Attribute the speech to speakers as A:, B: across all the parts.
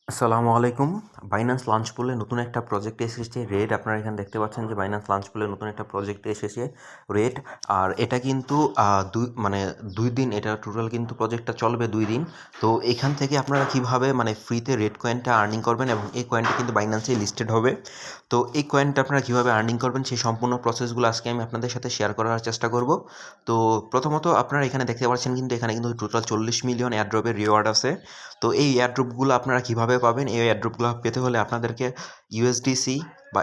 A: আসসালামু আলাইকুম। Binance launch পুলে নতুন একটা প্রজেক্ট এসেছে রেড। আপনারা এখানে দেখতে পাচ্ছেন যে বাইন্যান্স লঞ্চ পুলে নতুন একটা প্রজেক্ট এসেছে রেড। আর এটা কিন্তু দুই দিন, এটা টোটাল কিন্তু প্রজেক্টটা চলবে 2 দিন। তো এখান থেকে আপনারা কিভাবে ফ্রিতে রেড কয়েনটা আর্নিং করবেন এবং এই কয়েনটা কিন্তু বাইন্যান্সে লিস্টেড হবে। তো এই কয়েনটা আপনারা কিভাবে আর্নিং করবেন সেই সম্পূর্ণ প্রসেসগুলো আজকে আমি আপনাদের সাথে শেয়ার করার চেষ্টা করব। তো প্রথমত আপনারা এখানে দেখতে পাচ্ছেন কিন্তু এখানে কিন্তু টোটাল 40 মিলিয়ন এয়ারড্রপের রিওয়ার্ড আছে। তো এই এয়ারড্রপগুলো আপনারা কিভাবে পাবেন? এই এয়ারড্রপগুলো পেতে হলে আপনাদেরকে ইউএসডিসি বা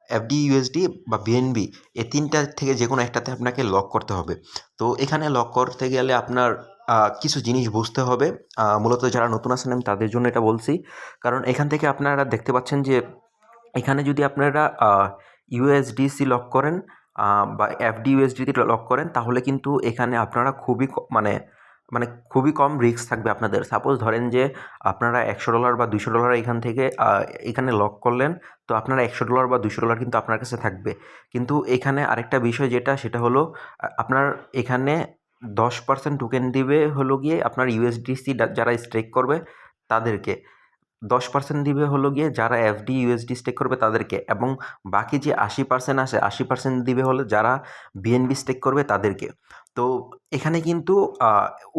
A: এফডিইউএসডি বা বিএনবি, এই তিনটা থেকে যে কোনো একটাতে আপনাকে লক করতে হবে। তো এখানে লক করতে গেলে আপনার কিছু জিনিস বুঝতে হবে। মূলত যারা নতুন আছেন আমি তাদের জন্য এটা বলছি, কারণ এখান থেকে আপনারা দেখতে পাচ্ছেন যে এখানে যদি আপনারা ইউএসডিসি লক করেন বা এফডিইউএসডিতে লক করেন, তাহলে কিন্তু এখানে আপনারা খুবই কম রিস্ক থাকবে আপনাদের। সাপোজ ধরেন যে আপনারা $100 বা $200 এখান থেকে এখানে লক করলেন, তো আপনারা $100 বা $200 কিন্তু আপনার কাছে থাকবে। কিন্তু এখানে আরেকটা বিষয় সেটা হলো আপনার এখানে 10% টোকেন দিবে হলো গিয়ে আপনার ইউএসডিসি যারা স্টেক করবে তাদেরকে, 10% দিবে হলো গিয়ে যারা এফডি ইউএসডি স্টেক করবে তাদেরকে, এবং বাকি যে 80% আসে 80% দিবে হলো যারা বিএনবি স্টেক করবে তাদেরকে। তো এখানে কিন্তু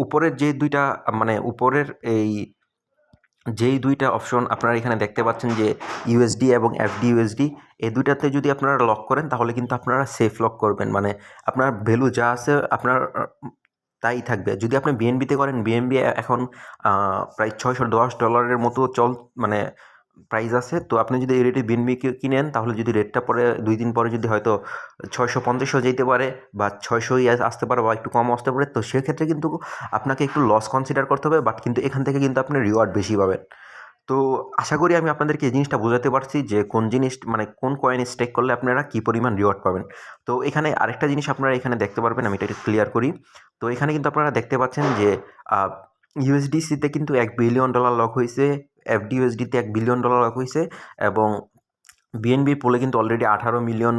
A: উপরের যে দুইটা উপরের যেই দুইটা অপশন আপনারা এখানে দেখতে পাচ্ছেন যে ইউএসডি এবং এফডি ইউএসডি, এই দুইটাতে যদি আপনারা লক করেন তাহলে কিন্তু আপনারা সেফ লক করবেন, আপনার ভ্যালু যা আছে আপনার তাই থাকবে। যদি আপনি বিএনবিতে করেন, বিএনবি এখন প্রায় $610 মতো মানে প্রাইস আছে। তো আপনি যদি এই রেটে বিএনবি কিনেন, তাহলে যদি রেটটা পরে 2 দিন পরে যদি হয়তো 650 যেতে পারে বা 600 আসতে পারে বা একটু কম আসতে পারে, তো সেক্ষেত্রে কিন্তু আপনাকে একটু লস কনসিডার করতে হবে, বাট কিন্তু এখান থেকে কিন্তু আপনি রিওয়ার্ড বেশি পাবেন। তো আশা করি আমি আপনাদেরকে এই জিনিসটা বোঝাতে পারছি যে কোন জিনিস কোন কয়েন স্টেক করলে আপনারা কী পরিমাণ রিওয়ার্ড পাবেন। তো এখানে আরেকটা জিনিস আপনারা এখানে দেখতে পারবেন, আমি এটা একটু ক্লিয়ার করি। তো এখানে কিন্তু আপনারা দেখতে পাচ্ছেন যে ইউএসডিসিতে কিন্তু $1 বিলিয়ন লক হয়েছে, এফডিইউএসডিতে $1 বিলিয়ন লক হয়েছে, এবং বিএনবি পোলে কিন্তু already 18 million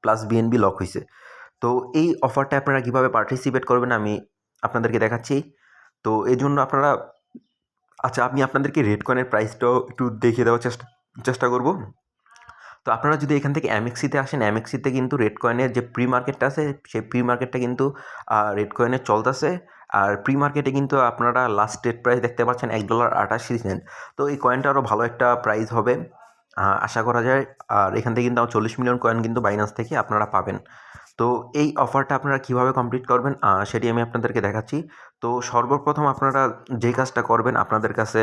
A: plus BNB lock হয়েছে। তো এই অফারটা আপনারা কীভাবে পার্টিসিপেট করবেন আমি আপনাদেরকে দেখাচ্ছি। তো এই জন্য আপনারা, আচ্ছা, আমি আপনাদেরকে রেড কয়েনের প্রাইসটাও একটু দেখিয়ে দেওয়ার চেষ্টা করব। তো আপনারা যদি এখান থেকে এমএক্সিতে আসেন, এমএক্সিতে কিন্তু রেড কয়েনের যে প্রি মার্কেটটা আছে, সেই প্রি মার্কেটটা কিন্তু রেড কয়েনের চলতেছে। আর প্রি মার্কেটে কিন্তু আপনারা লাস্ট ডেট প্রাইস দেখতে পাচ্ছেন $1.88। তো এই কয়েনটা আরও ভালো একটা প্রাইস হবে আশা করা যায়। আর এখান থেকে কিন্তু 40 মিলিয়ন কয়েন কিন্তু বাইন্যান্স থেকে আপনারা পাবেন। তো এই অফারটা আপনারা কিভাবে কমপ্লিট করবেন সেটি আমি আপনাদেরকে দেখাচ্ছি। তো সর্বপ্রথম আপনারা যে কাজটা করবেন, আপনাদের কাছে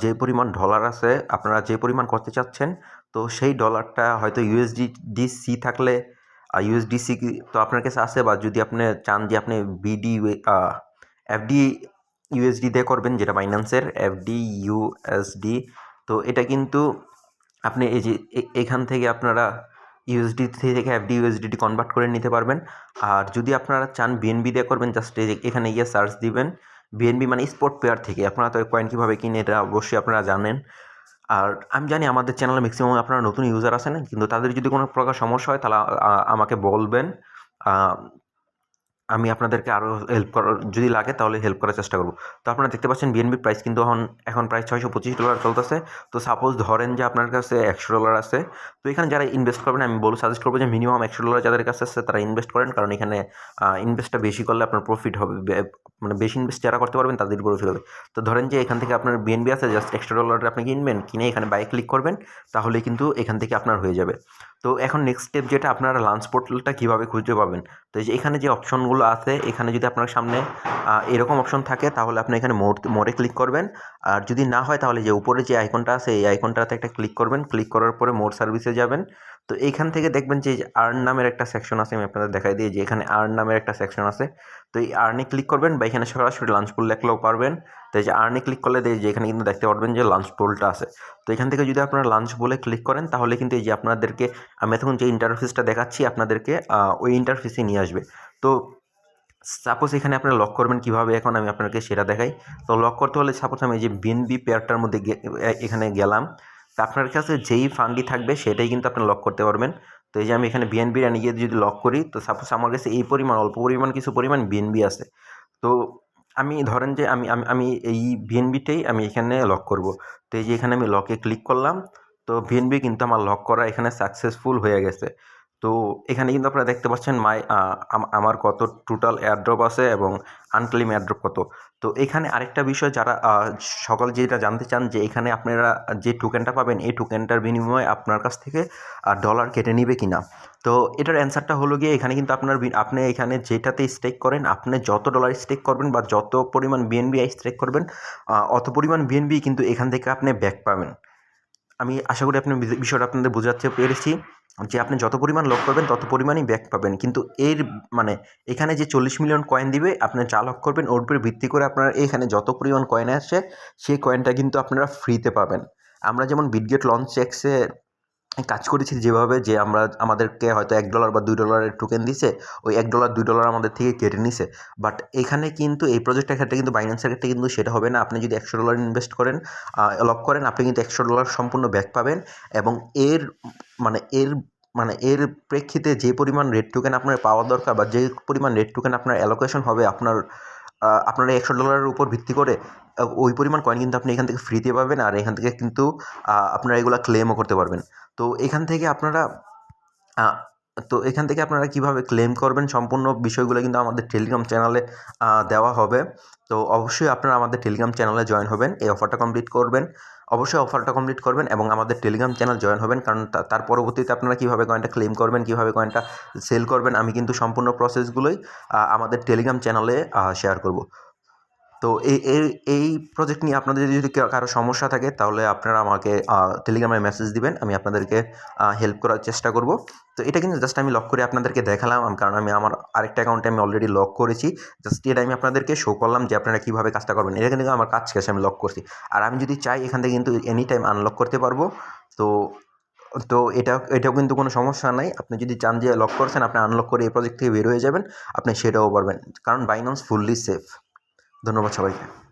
A: যে পরিমাণ ডলার আছে, আপনারা যে পরিমাণ করতে চাচ্ছেন, তো সেই ডলারটা হয়তো ইউএসডিসি থাকলে ইউএসডিসি তো আপনার কাছে আছে, বা যদি আপনি চান যে আপনি এফডি ইউএসডি দিয়ে করবেন, যেটা বাইন্যান্সের এফডি ইউএসডি, তো এটা কিন্তু আপনি এই যে এখান থেকে আপনারা ইউএসডি থেকে এফডি ইউএসডিটি কনভার্ট করে নিতে পারবেন। আর যদি আপনারা চান বিএনবি দিয়ে করবেন, জাস্ট এখানে গিয়ে সার্চ দিবেন বিএনবি মানে স্পট পেয়ার থেকে। আপনারা তো কয়েন কীভাবে কিনে এটা অবশ্যই আপনারা জানেন। আর আমি জানি আমাদের চ্যানেলে ম্যাক্সিমাম আপনারা নতুন ইউজার আছেন, কিন্তু তাদের যদি কোনো প্রকার সমস্যা হয় তাহলে আমাকে বলবেন। আমি আপনাদেরকে আরও হেল্প করার যদি লাগে তাহলে হেল্প করার চেষ্টা করব। তো আপনারা দেখতে পাচ্ছেন বিএনবির প্রাইস কিন্তু এখন প্রায় $625 চলতেছে। তো সাপোজ ধরেন যে আপনার কাছে $100 আছে, তো এখানে যারা ইনভেস্ট করবেন আমি সাজেস্ট করবো যে মিনিমাম $100 যাদের কাছে আছে তারা ইনভেস্ট করেন, কারণ এখানে ইনভেস্টটা বেশি করলে আপনার প্রফিট হবে। বেশি ইনভেস্ট যারা করতে পারবেন তাদের প্রফিট হবে। তো ধরেন যে এখান থেকে আপনার বিএনবি আছে, জাস্ট $100 আপনি কিনবেন, কিনে এখানে বাই ক্লিক করবেন, তাহলে কিন্তু এখান থেকে আপনার হয়ে যাবে। তো এখন নেক্সট স্টেপ যেটা, আপনারা লাঞ্চ পোর্টালটা কীভাবে খুঁজে পাবেন। তো এই যে এখানে যে অপশনগুলো আছে, এখানে যদি আপনার সামনে এরকম অপশন থাকে তাহলে আপনি এখানে মোরে ক্লিক করবেন। আর যদি না হয় তাহলে যে উপরে যে আইকনটা আছে এই আইকনটাতে একটা ক্লিক করবেন, ক্লিক করার পরে মোর সার্ভিসে যাবেন। তো এইখান থেকে দেখবেন যে আর্ন নামের একটা সেকশন আছে, আমি আপনাদের দেখাই দিই যে এখানে আর্ন নামের একটা সেকশন আছে। তো এই আর্নে ক্লিক করবেন, বা এখানে সরাসরি লাঞ্চ পোল লেখলেও পারবেন। তো এই যে আর্নে ক্লিক করলে যে এখানে কিন্তু দেখতে পারবেন যে লাঞ্চ পোলটা আছে। তো এখান থেকে যদি আপনারা লাঞ্চ বলে ক্লিক করেন তাহলে কিন্তু এই যে আপনাদেরকে আমি এখন যে ইন্টারফেসটা দেখাচ্ছি আপনাদেরকে ওই ইন্টারফেসে নিয়ে আসবে। তো সাপোজ এখানে আপনারা লক করবেন কীভাবে, এখন আমি আপনাকে সেটা দেখাই। তো লক করতে হলে সাপোজ আমি এই যে বিএনবি পেয়ারটার মধ্যে এখানে গেলাম, তা আপনার কাছে যেই ফান্ডই থাকবে সেটাই কিন্তু আপনি লক করতে পারবেন। তো এই যে আমি এখানে বিএনবি গিয়ে যদি লক করি, তো সাপোজ আমার কাছে এই পরিমাণ অল্প পরিমাণ কিছু পরিমাণ বিএনবি আছে। তো আমি ধরেন যে আমি এই বিএনবিটাই আমি এখানে লক করব। তো এই যে এখানে আমি লকে ক্লিক করলাম, তো বিএনবি কিন্তু আমার লক করা এখানে সাকসেসফুল হয়ে গেছে। তো এখানে কিন্তু আপনারা দেখতে পাচ্ছেন আমার কত টোটাল এয়ারড্রপ আছে এবং আনক্লেম এয়ারড্রপ কত। তো এখানে আরেকটা বিষয় যারা সকল যেটা জানতে চান যে এখানে আপনারা যে টোকেনটা পাবেন এই টোকেনটার বিনিময়ে আপনার কাছ থেকে ডলার কেটে নিবে কিনা। তো এটার অ্যান্সারটা হলো গিয়ে এখানে কিন্তু আপনি এখানে যেটাতে স্টেক করেন, আপনি যত ডলার স্টেক করবেন বা যত পরিমাণ বিএনবি স্টেক করবেন, অত পরিমাণ বিএনবি কিন্তু এখান থেকে আপনি ব্যাক পাবেন। আমি আশা করি আপনি বিষয়টা আপনাদের বোঝাতে পেরেছি যে আপনি যত পরিমাণ লক করবেন তত পরিমাণই ব্যাক পাবেন। কিন্তু এর মানে এখানে যে 40 মিলিয়ন কয়েন দিবে, আপনি যা লক করবেন ওর উপরে ভিত্তি করে আপনার এখানে যত পরিমাণ কয়েন আসে সেই কয়েনটা কিন্তু আপনারা ফ্রিতে পাবেন। আমরা যেমন বিটগেট লঞ্চ এক্সে কাজ করেছি যেভাবে, যে আমাদেরকে হয়তো $1 বা $2 টোকেন দিছে, ওই $1 $2 আমাদের থেকে কেটে নিছে। বাট এখানে কিন্তু এই প্রজেক্টের ক্ষেত্রে কিন্তু বাইন্যান্সের ক্ষেত্রে কিন্তু সেটা হবে না। আপনি যদি $100 ইনভেস্ট করেন, লক করেন, আপনি কিন্তু $100 সম্পূর্ণ ব্যাক পাবেন। এবং এর মানে এর এর প্রেক্ষিতে যে পরিমাণ রেড টোকেন আপনার পাওয়া দরকার বা যে পরিমাণ রেড টোকেন আপনার অ্যালোকেশন হবে আপনার এই $100 উপর ভিত্তি করে, ওই পরিমাণ কয়েন কিন্তু আপনি এখান থেকে ফ্রিতে পাবেন। আর এখান থেকে কিন্তু আপনারা এগুলা ক্লেমও করতে পারবেন। তো এখান থেকে আপনারা আ তো এখান থেকে আপনারা কীভাবে ক্লেম করবেন সম্পূর্ণ বিষয়গুলো কিন্তু আমাদের টেলিগ্রাম চ্যানেলে দেওয়া হবে। তো অবশ্যই আপনারা আমাদের টেলিগ্রাম চ্যানেলে জয়েন হবেন। এই অফারটা কমপ্লিট করবেন। অবশ্যই অফারটা কমপ্লিট করবেন এবং আমাদের টেলিগ্রাম চ্যানেল জয়েন হবেন। কারণ তার পরবর্তীতে আপনারা কীভাবে কয়েনটা ক্লেম করবেন, কীভাবে কয়েনটা সেল করবেন, আমি কিন্তু সম্পূর্ণ প্রসেসগুলোই আমাদের টেলিগ্রাম চ্যানেলে শেয়ার করব। তো এই প্রজেক্ট নিয়ে আপনাদের যদি কারো সমস্যা থাকে তাহলে আপনারা আমাকে টেলিগ্রামে মেসেজ দিবেন। আমি আপনাদেরকে হেল্প করার চেষ্টা করব। তো এটা কিন্তু জাস্ট আমি লক করে আপনাদেরকে দেখালাম, কারণ আমি আমার আরেকটা অ্যাকাউন্টে আমি অলরেডি লক করেছি। জাস্ট এটা আমি আপনাদেরকে শো করলাম যে আপনারা কীভাবে কাজটা করবেন। এটা কিন্তু আমার কাজ শেষে আমি লক করছি। আর আমি যদি চাই এখান থেকে কিন্তু এনি টাইম আনলক করতে পারবো। তো তো এটাও কিন্তু কোনো সমস্যা নাই। আপনি যদি চান যে লক করছেন আপনি আনলক করে এই প্রজেক্ট থেকে বের হয়ে যাবেন, আপনি সেটাও পারবেন। কারণ বাইন্যান্স ফুললি সেফ। ধন্যবাদ সবাইকে।